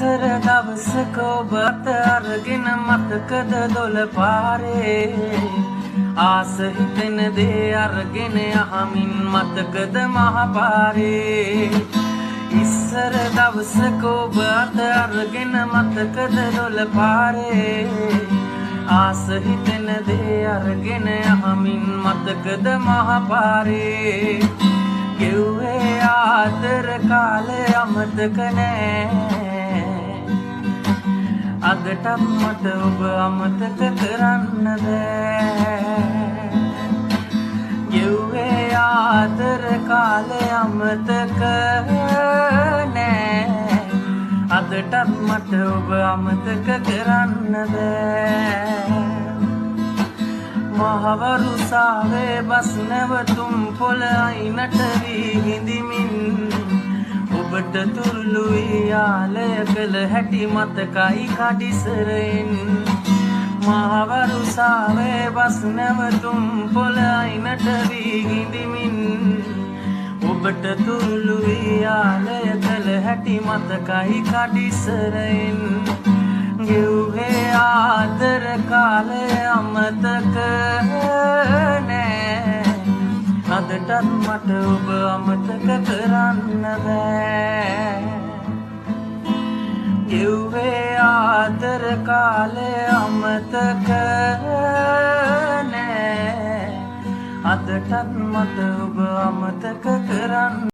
ඉස්සර දවසක ඔබ අත අරගෙන මතකද දොළ පාරේ ආස හිතෙන දේ අරගෙන යහමින් මතකද මහ පාරේ ඉස්සර දවසක ඔබ අත අරගෙන මතකද දොළ පාරේ ආස හිතෙන දේ අරගෙන යහමින් මතකද මහ පාරේ ගෙව්වේ ආදර කාලේ අමතක නෑ අදටත් මට ඔබ අමතක කරන්න බෑ ගෙව්වේ ආදර කාලේ අමතක නෑ අදටත් මට ඔබ අමතක කරන්න බෑ මහවරුසාවේ බස් නැවතුම් පොළ අයිනට වී හිඳිමින් ඔබට තුරුළුයි යාලය කළ හැටි මතකයි කඩිසරෙන් මහවරුසාවේ බස් නැවතුම් පොළ අයිනට වී හිඳිමින් ඔබට තුරුළුයි යාලය කළ හැටි මතකයි කඩිසරෙන් ගෙව්වේ ආදර කාලේ අමතක නෑ අදටත් මට ඔබ අමතක කරන්න බෑ ගෙව්වේ ආදර කාලේ අමතක නෑ අදටත් මට ඔබ අමතක කරන්න